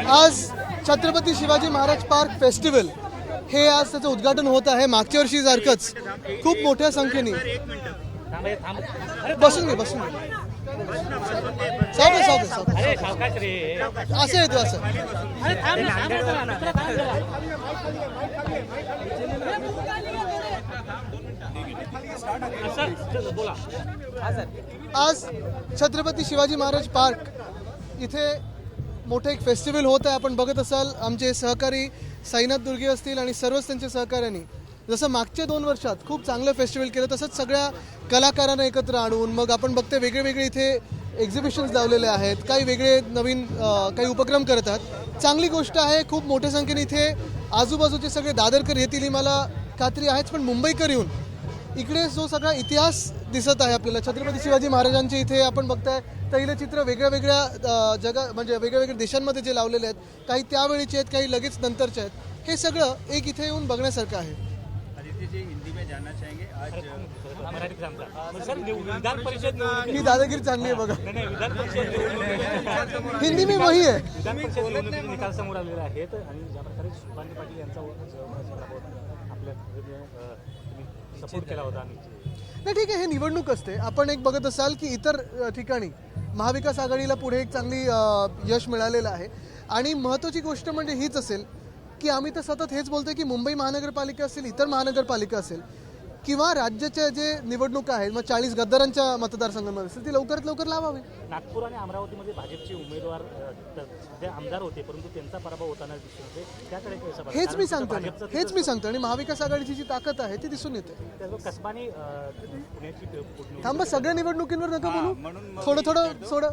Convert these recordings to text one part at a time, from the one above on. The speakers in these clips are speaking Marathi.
आज छत्रपती शिवाजी महाराज पार्क फेस्टिवल हे आज त्याचं उद्घाटन होत आहे. मागच्या वर्षी सारखंच खूप मोठ्या संख्येने बसून घे असं येतो असं. आज छत्रपती शिवाजी महाराज पार्क इथे मोठं एक फेस्टिवल होत आहे. आपण बघत असाल आमचे सहकारी साईनाथ दुर्गे असतील आणि सर्वच त्यांच्या सहकाऱ्यांनी जसं मागच्या 2 वर्षात खूप चांगलं फेस्टिवल केलं तसंच सगळ्या कलाकारांना एकत्र आणून मग आपण बघते वेगळे इथे एक्झिबिशन्स लावलेले आहेत. काही वेगळे नवीन काही उपक्रम करतात. चांगली गोष्ट आहे. खूप मोठ्या संख्येने इथे आजूबाजूचे सगळे दादरकर येतील ही मला खात्री आहेच, पण मुंबईकर येऊन इकडे जो सगळा इतिहास दिसत आहे आपल्याला छत्रपती शिवाजी महाराजांचे इथे आपण बघताय तैलचित्र वेगळ्या म्हणजे वेगवेगळ्या देशांमध्ये जे लावलेले आहेत, काही त्यावेळीचे आहेत, काही लगेच नंतरचे आहेत. हे सगळं एक इथे येऊन बघण्यासारखं आहे. हिंदी में जानना चाहेंगे आज ही दादागिरी चांगली आहे बघा. हिंदी में वही आहे. निकाल समोर आलेले आहेत आणि ज्या प्रकारे सुभाष पाटील यांचा आपल्या सपोर्ट केला होता नाही ठीक आहे. हे निवडणूक असते. आपण एक बघत असाल की इतर ठिकाणी महाविकास आघाडीला पुढे एक चांगली यश मिळालेलं आहे आणि महत्त्वाची गोष्ट म्हणजे हीच असेल की आम्ही तर सतत हेच बोलतोय की मुंबई महानगरपालिका असेल, इतर महानगरपालिका असेल किंवा राज्याच्या जे निवडणुका आहेत मग 40 गद्दारांच्या मतदारसंघांमध्ये असेल ती लवकरात लवकर लावावी. नागपूर आणि अमरावतीमध्ये भाजपचे उमेदवार सध्या आमदार होते परंतु त्यांचा पराभव होताना दिसून येते. त्याकडे हेच मी सांगतो आणि महाविकास आघाडीची जी ताकद आहे ती दिसून येते. कसबानी थांबा, सगळ्या निवडणुकींवर नका बोलू. थोडं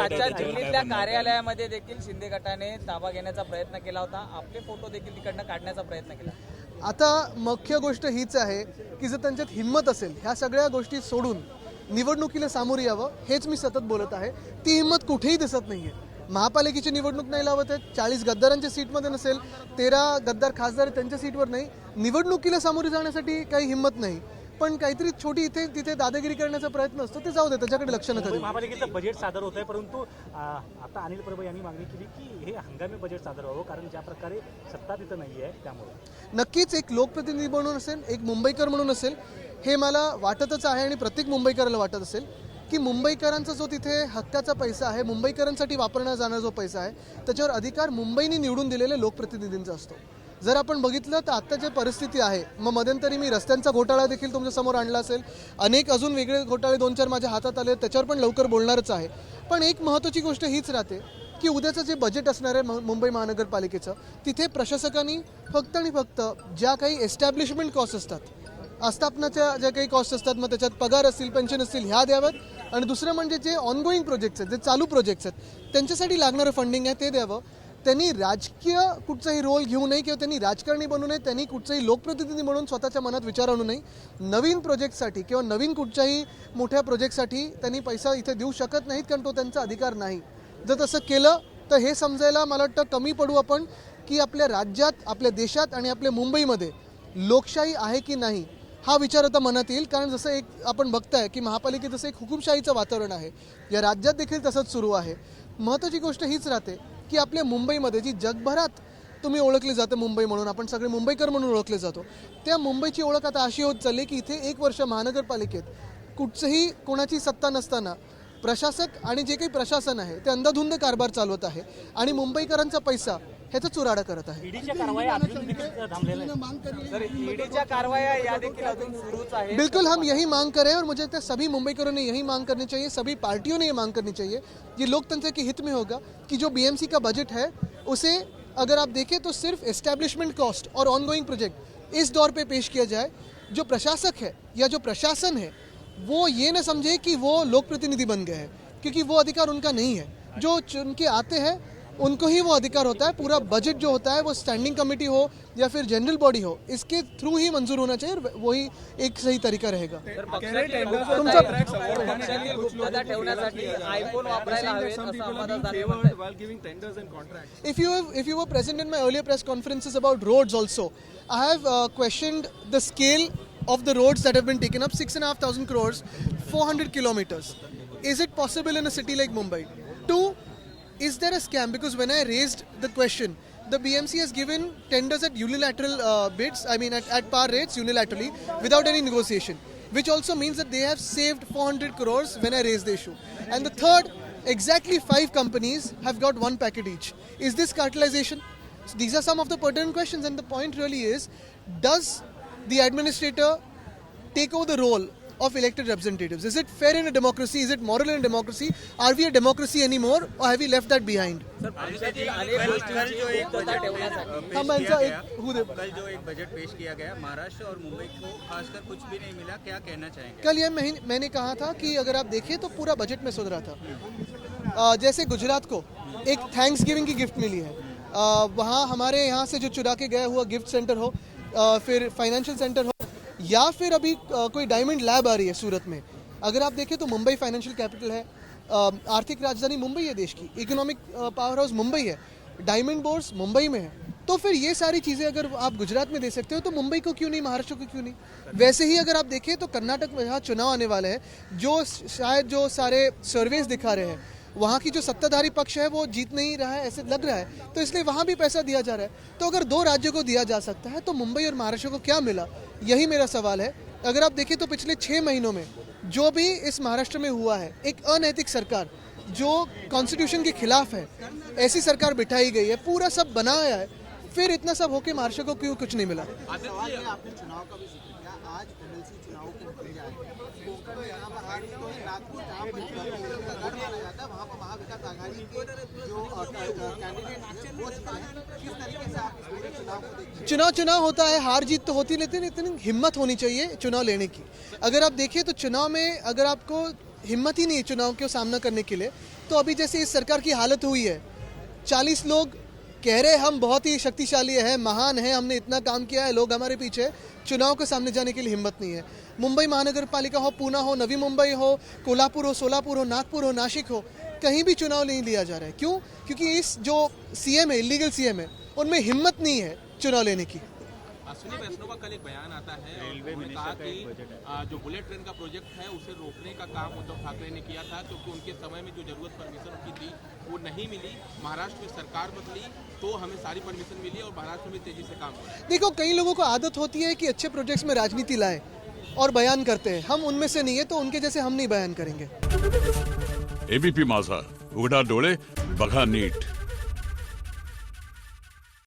राज्यात दिल्लीतल्या कार्यालयामध्ये देखील शिंदे गटाने ताबा घेण्याचा प्रयत्न केला होता. आपले फोटो देखील तिकडनं काढण्याचा प्रयत्न केला. आता मुख्य गोष्ट हीच आहे की जर त्यांच्यात हिंमत असेल ह्या सगळ्या गोष्टी सोडून निवडणुकीला सामोरं यावं, हेच मी सतत बोलत आहे. ती हिंमत कुठेही दिसत नाहीये. महापालिकेची निवडणूक नाही लावत आहेत. 40 गद्दारांच्या सीटमध्ये नसेल, 13 गद्दार खासदार त्यांच्या सीटवर नाही. निवडणुकीला सामोरे जाण्यासाठी काही हिंमत नाही, पण काहीतरी छोटी इथे तिथे दादागिरी करण्याचा प्रयत्न असतो. ते जाऊ दे, त्याच्याकडे लक्ष नका देऊ. महापालिकेचं बजेट सादर होत आहे परंतु आता अनिल परब यांनी मागणी केली की हे हंगामी बजेट सादर व्हावं कारण ज्या प्रकारे सत्ता तिथं नाही आहे त्यामुळे. नक्कीच एक लोकप्रतिनिधी म्हणून असेल, एक मुंबईकर म्हणून असेल, हे मला वाटतच आहे आणि प्रत्येक मुंबईकराला वाटत असेल की मुंबईकरांचा जो तिथे हक्काचा पैसा आहे, मुंबईकरांसाठी वापरण्यात जाणारा जो पैसा आहे त्याच्यावर अधिकार मुंबईने निवडून दिलेल्या लोकप्रतिनिधींचा असतो. जर आपण बघितलं तर आत्ता जे परिस्थिती आहे, मग मध्यंतरी मी रस्त्यांचा घोटाळा देखील तुमच्यासमोर आणला असेल, अनेक अजून वेगळे घोटाळे 2-4 माझ्या हातात आले, त्याच्यावर पण लवकर बोलणारच आहे. पण एक महत्त्वाची गोष्ट हीच राहते की उद्याचं जे बजेट असणार आहे मुंबई महानगरपालिकेचं, तिथे प्रशासकांनी फक्त आणि फक्त ज्या काही एस्टॅब्लिशमेंट कॉस्ट असतात, आस्थापनाच्या ज्या काही कॉस्ट असतात, मग त्याच्यात पगार असतील, पेन्शन असतील, ह्या द्याव्यात. आणि दुसरं म्हणजे जे ऑनगोईंग प्रोजेक्ट्स आहेत, जे चालू प्रोजेक्ट्स आहेत, त्यांच्यासाठी लागणारं फंडिंग आहे ते द्यावं. त्यांनी राजकीय कुठचाही रोल घेऊ नये किंवा त्यांनी राजकारणी बनू नये, त्यांनी कुठचाही लोकप्रतिनिधी म्हणून स्वतःच्या मनात विचार आणू नये. नवीन प्रोजेक्टसाठी किंवा नवीन कुठच्याही मोठ्या प्रोजेक्टसाठी त्यांनी पैसा इथे देऊ शकत नाहीत कारण तो त्यांचा अधिकार नाही. जर तसं केलं तर हे समजायला मला वाटतं कमी पडू आपण की आपल्या राज्यात, आपल्या देशात आणि आपल्या मुंबईमध्ये लोकशाही आहे की नाही हा विचार आता मनात येईल. कारण जसं एक आपण बघताय की महापालिकेत जसं एक हुकुमशाहीचं वातावरण आहे, या राज्यात देखील तसंच सुरू आहे. महत्त्वाची गोष्ट हीच राहते की आपल्या मुंबईमध्ये जी जगभरात तुम्ही ओळखली जाते मुंबई म्हणून, आपण सगळे मुंबईकर म्हणून ओळखले जातो, त्या मुंबईची ओळख आता अशी होत चालली की इथे 1 वर्ष महानगरपालिकेत कुठचंही कोणाची सत्ता नसताना प्रशासक आणि जे काही प्रशासन आहे ते अंधाधुंद कारभार चालवत आहे आणि मुंबईकरांचा पैसा ह्याचा चुराडा करत आहे. बिल्कुल हम यही मांग कर रहे हैं और मुझे लगता है सभी मुंबईकरों ने यही मांग करनी चाहिए, सभी पार्टियों ने ये मांग करनी चाहिए. ये लोकतंत्र के हित में होगा कि जो बीएमसी का बजट है उसे अगर आप देखें तो सिर्फ एस्टैब्लिशमेंट कॉस्ट और ऑनगोइंग प्रोजेक्ट इस दौर पे पेश किया जाए. जो प्रशासक है या जो प्रशासन है वो ये न समझे कि वो लोक प्रतिनिधि बन गए हैं, क्योंकि वो अधिकार उनका नहीं है. जो चुन के आते हैं उनको ही वो अधिकार होता है. पूरा बजट जो होता है वो स्टैंडिंग कमेटी हो या फिर जनरल बॉडी हो, इसके थ्रू ही मंजूर होना चाहिए. वही एक सही तरीका रहेगा. If you were present in my earlier press conferences about roads also, I have questioned the scale of the roads that have been taken up. 6,500 crores, 400 kilometers. Is it possible in a city like Mumbai? 2, is there a scam? Because when I raised the question, the BMC has given tenders at unilateral bids, I mean at par rates unilaterally without any negotiation, which also means that they have saved 400 crores when I raised the issue. And the third, exactly 5 companies have got one packet each. Is this cartelization? So these are some of the pertinent questions, and the point really is, does the administrator take over the role of elected representatives? Is it fair in a democracy? Is it moral in a democracy? Are we a democracy anymore, or have we left that behind? आयुष्यातील अनेक गोष्टींची पूर्तता ठेवण्यासाठी हम पेश ऐसा किया एक गया। हूँ दे- कल जो एक बजट पेश किया गया महाराष्ट्र और मुंबई को खासकर कुछ भी नहीं मिला, क्या कहना चाहेंगे? कल ये मैंने कहा था कि अगर आप देखें तो पूरा बजट में सुधरा था। जैसे गुजरात को एक थैंक्स गिविंग की गिफ्ट मिली है, वहाँ हमारे यहाँ से जो चुरा के गया हुआ गिफ्ट सेंटर हो, फिर फाइनेंशियल सेंटर हो, या फिर अभी कोई डायमंड लैब आ रही है सूरत में। अगर आप देखें तो मुंबई फाइनेंशियल कैपिटल है, आर्थिक राजधानी मुंबई है देश की, इकोनॉमिक पावर हाउस मुंबई है, डायमंड बोर्स मुंबई में है। तो फिर ये सारी चीज़ें अगर आप गुजरात में दे सकते हो तो मुंबई को क्यों नहीं, महाराष्ट्र को क्यों नहीं? वैसे ही अगर आप देखें तो कर्नाटक में जहाँ चुनाव आने वाले हैं, जो शायद जो सारे सर्वेज दिखा रहे हैं, वहाँ की जो सत्ताधारी पक्ष है वो जीत नहीं रहा है ऐसे लग रहा है, तो इसलिए वहाँ भी पैसा दिया जा रहा है। तो अगर 2 राज्यों को दिया जा सकता है तो मुंबई और महाराष्ट्र को क्या मिला, यही मेरा सवाल है। अगर आप देखें तो पिछले 6 महीनों में जो भी इस महाराष्ट्र में हुआ है, एक अनैतिक सरकार जो कॉन्स्टिट्यूशन के खिलाफ है, ऐसी सरकार बिठाई गई है, पूरा सब बनाया है, फिर इतना सब होके महाराष्ट्र को क्यों कुछ नहीं मिला? सवाल है, आपने चुनाव का भी जिक्र किया। आज एमएलसी चुनाव के नतीजे आए हैं। कोंकण में यहाँ पर हार हुई, तो नागपुर जहाँ पर कोंकण का गढ़ माना जाता है, वहाँ पर महाविकास आघाड़ी के जो कैंडिडेट हैं वो जीते हैं। किस तरीके से आप इस पूरे चुनाव को देखते हैं? चुनाव होता है, हार जीत तो होती, लेकिन इतनी हिम्मत होनी चाहिए चुनाव लेने की। अगर आप देखिए तो चुनाव में अगर आपको हिम्मत ही नहीं है चुनाव के सामना करने के लिए, तो अभी जैसे इस सरकार की हालत हुई है, 40 लोग कह रहे हम बहुत ही शक्तिशाली है, महान है, हमने इतना काम किया है, लोग हमारे पीछे, चुनाव के सामने जाने के लिए हिम्मत नहीं है। मुंबई महानगर पालिका हो, पूना हो, नवी मुंबई हो, कोल्हापुर हो, सोलापुर हो, नागपुर हो, नासिक हो, कहीं भी चुनाव नहीं लिया जा रहा है। क्यों? क्योंकि इस जो सीएम है, इलीगल सीएम है, उनमें हिम्मत नहीं है चुनाव लेने की। अश्विनी वैष्णव का कल एक बयान आता है, उन्होंने कहा कि जो बुलेट ट्रेन का प्रोजेक्ट है उसे रोकने का काम उद्धव ठाकरे ने किया था, क्योंकि उनके समय में जो जरूरत परमिशन की थी वो नहीं मिली। महाराष्ट्र में सरकार बदली तो हमें सारी परमिशन मिली और महाराष्ट्र में तेजी से काम हो रहा है। देखो, कई लोगों को आदत होती है कि अच्छे प्रोजेक्ट्स में राजनीति लाए और बयान करते हैं, हम उनमें से नहीं है, तो उनके जैसे हम नहीं बयान करेंगे। एबीपी माझा, उघडा डोळे बघा नीट।